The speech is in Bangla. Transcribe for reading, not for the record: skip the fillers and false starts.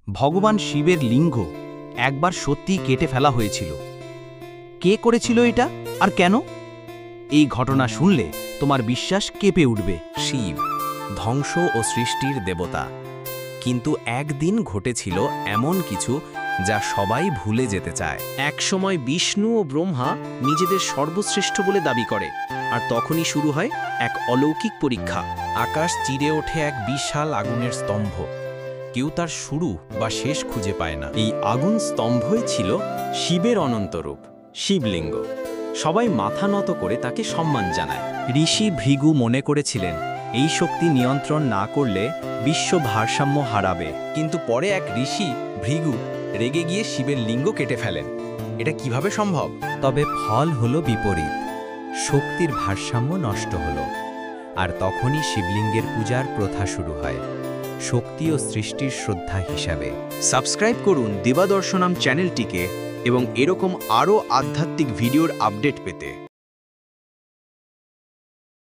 ভগবান শিবের লিঙ্গ একবার সত্যিই কেটে ফেলা হয়েছিল। কে করেছিল এটা আর কেন? এই ঘটনা শুনলে তোমার বিশ্বাস কেঁপে উঠবে। শিব ধ্বংস ও সৃষ্টির দেবতা, কিন্তু একদিন ঘটেছিল এমন কিছু যা সবাই ভুলে যেতে চায়। একসময় বিষ্ণু ও ব্রহ্মা নিজেদের সর্বশ্রেষ্ঠ বলে দাবি করে, আর তখনই শুরু হয় এক অলৌকিক পরীক্ষা। আকাশ চিরে ওঠে এক বিশাল আগুনের স্তম্ভ। কেউ তার শুরু বা শেষ খুঁজে পায় না। এই আগুন স্তম্ভই ছিল শিবের অনন্ত রূপ, শিবলিঙ্গ। সবাই মাথা নত করে তাকে সম্মান জানায়। ঋষি ভৃগু মনে করেছিলেন এই শক্তি নিয়ন্ত্রণ না করলে বিশ্ব ভারসাম্য হারাবে। কিন্তু পরে এক ঋষি ভৃগু রেগে গিয়ে শিবের লিঙ্গ কেটে ফেলেন। এটা কিভাবে সম্ভব? তবে ফল হলো বিপরীত, শক্তির ভারসাম্য নষ্ট হলো। আর তখনই শিবলিঙ্গের পূজার প্রথা শুরু হয়, শক্তি ও সৃষ্টির শ্রদ্ধা হিসাবে। সাবস্ক্রাইব করুন দিবাদর্শনম চ্যানেলটিকে এবং এরকম আরও আধ্যাত্মিক ভিডিওর আপডেট পেতে।